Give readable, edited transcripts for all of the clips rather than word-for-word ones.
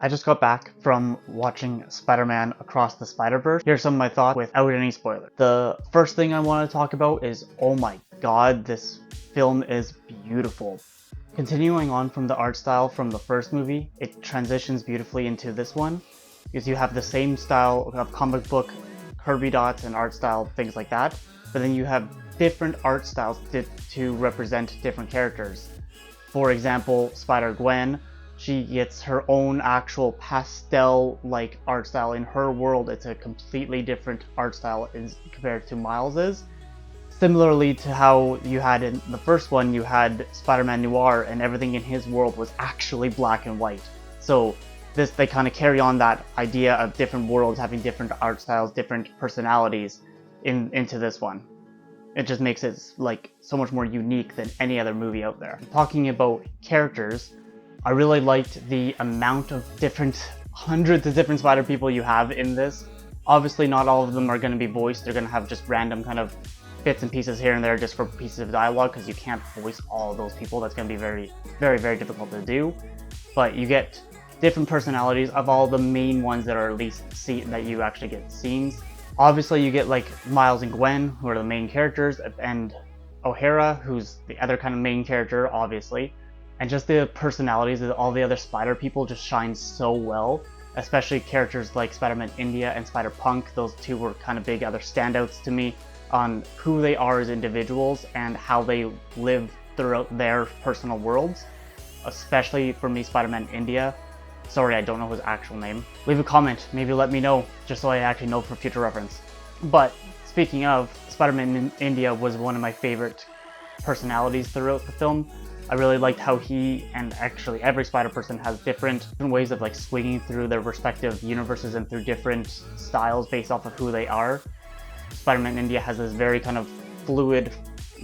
I just got back from watching Spider-Man Across the Spider-Verse. Here's some of my thoughts without any spoilers. The first thing I want to talk about is, oh my god, this film is beautiful. Continuing on from the art style from the first movie, it transitions beautifully into this one, because you have the same style of comic book, Kirby dots and art style, things like that, but then you have different art styles to represent different characters. For example, Spider-Gwen, she gets her own actual pastel-like art style. In her world, it's a completely different art style compared to Miles's. Similarly to how you had in the first one, you had Spider-Man Noir, and everything in his world was actually black and white. So they kind of carry on that idea of different worlds having different art styles, different personalities into this one. It just makes it like so much more unique than any other movie out there. Talking about characters, I really liked the amount of hundreds of different spider people you have in this. Obviously not all of them are going to be voiced, they're going to have just random kind of bits and pieces here and there just for pieces of dialogue, because you can't voice all of those people. That's going to be very, very, very difficult to do. But you get different personalities of all the main ones that are at least that you actually get scenes. Obviously you get like Miles and Gwen, who are the main characters, and O'Hara, who's the other kind of main character, obviously. And just the personalities of all the other spider people just shine so well, especially characters like Spider-Man India and Spider-Punk. Those two were kind of big other standouts to me on who they are as individuals and how they live throughout their personal worlds. Especially for me, Spider-Man India. Sorry, I don't know his actual name. Leave a comment, maybe let me know, just so I actually know for future reference. But speaking of, Spider-Man India was one of my favorite personalities throughout the film. I really liked how he, and actually every Spider-Person, has different ways of like swinging through their respective universes and through different styles based off of who they are. Spider-Man India has this very kind of fluid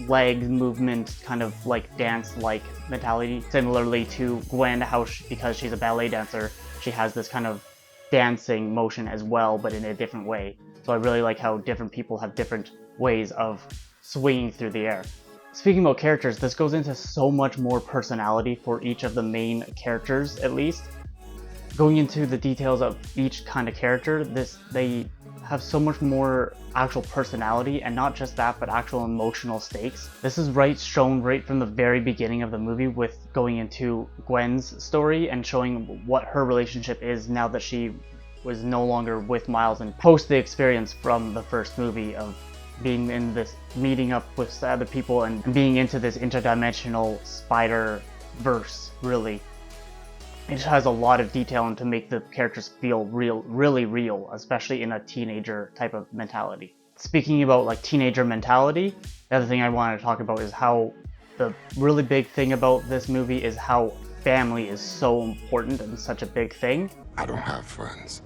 leg movement, kind of like dance-like mentality. Similarly to Gwen, because she's a ballet dancer, she has this kind of dancing motion as well, but in a different way. So I really like how different people have different ways of swinging through the air. Speaking about characters, this goes into so much more personality for each of the main characters, at least. Going into the details of each kind of character, they have so much more actual personality, and not just that, but actual emotional stakes. This is shown right from the very beginning of the movie, with going into Gwen's story and showing what her relationship is now that she was no longer with Miles, and post the experience from the first movie of being in this, meeting up with other people and being into this interdimensional Spider-Verse, really. It just has a lot of detail and to make the characters feel really real, especially in a teenager type of mentality. Speaking about like teenager mentality, the other thing I wanted to talk about is how the really big thing about this movie is how family is so important and such a big thing. I don't have friends.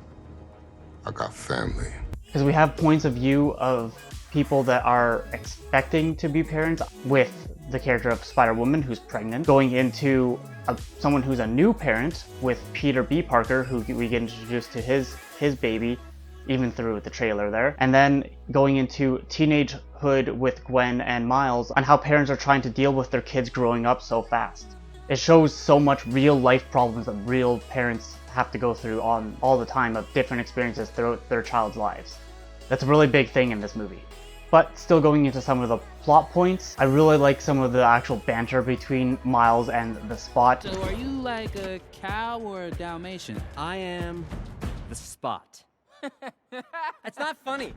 I got family. Because we have points of view of people that are expecting to be parents, with the character of Spider-Woman, who's pregnant, going into someone who's a new parent with Peter B. Parker, who we get introduced to his baby, even through the trailer there, and then going into teenagehood with Gwen and Miles, on how parents are trying to deal with their kids growing up so fast. It shows so much real life problems that real parents have to go through all the time, of different experiences throughout their child's lives. That's a really big thing in this movie. But still going into some of the plot points, I really like some of the actual banter between Miles and the Spot. So are you like a cow or a Dalmatian? I am the Spot. It's not funny.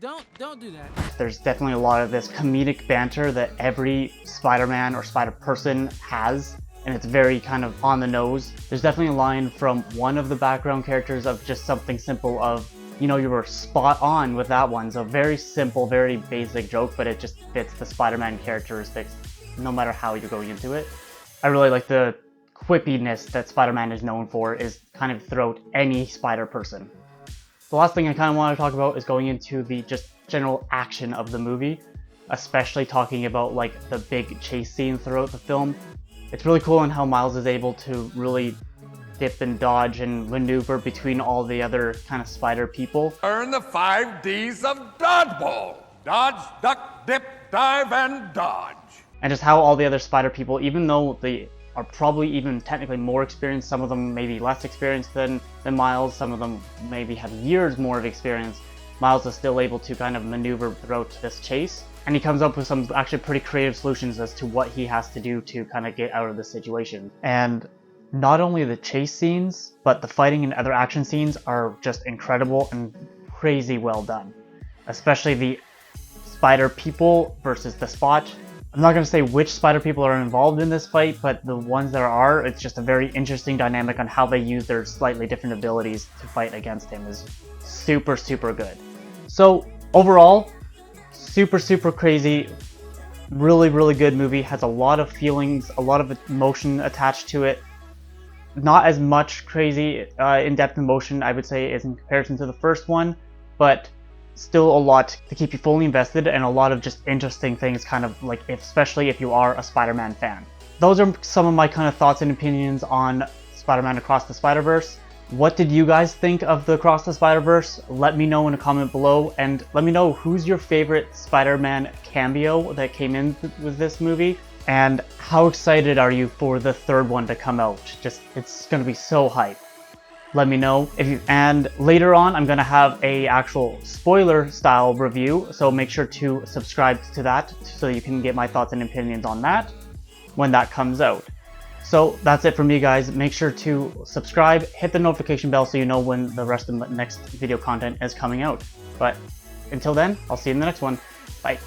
Don't do that. There's definitely a lot of this comedic banter that every Spider-Man or Spider-Person has, and it's very kind of on the nose. There's definitely a line from one of the background characters of just something simple of, you know, you were spot on with that one. So very simple, very basic joke, but it just fits the Spider-Man characteristics no matter how you're going into it. I really like the quippiness that Spider-Man is known for, is kind of throughout any Spider-Person. The last thing I kind of want to talk about is going into the just general action of the movie, especially talking about like the big chase scene throughout the film. It's really cool in how Miles is able to really dip and dodge and maneuver between all the other kind of spider people. Earn the 5 Ds of dodgeball. Dodge, duck, dip, dive, and dodge. And just how all the other spider people, even though the are probably even technically more experienced. Some of them maybe less experienced than Miles. Some of them maybe have years more of experience. Miles is still able to kind of maneuver throughout this chase, and he comes up with some actually pretty creative solutions as to what he has to do to kind of get out of the situation. And not only the chase scenes, but the fighting and other action scenes are just incredible and crazy well done. Especially the spider people versus the Spot. I'm not going to say which spider people are involved in this fight, but the ones that are, it's just a very interesting dynamic on how they use their slightly different abilities to fight against him is super, super good. So overall, super, super crazy, really, really good movie. Has a lot of feelings, a lot of emotion attached to it. Not as much crazy in-depth emotion, I would say, as in comparison to the first one, but still a lot to keep you fully invested, and a lot of just interesting things, kind of like, especially if you are a Spider-Man fan. Those are some of my kind of thoughts and opinions on Spider-Man Across the Spider-Verse. What did you guys think of the Across the Spider-Verse? Let me know in a comment below, and let me know who's your favorite Spider-Man cameo that came in with this movie, and how excited are you for the third one to come out? It's gonna be so hype. Let me know. And later on, I'm gonna have a actual spoiler style review, so make sure to subscribe to that so you can get my thoughts and opinions on that when that comes out. So that's it from me, guys. Make sure to subscribe, hit the notification bell so you know when the rest of the next video content is coming out. But until then, I'll see you in the next one. Bye.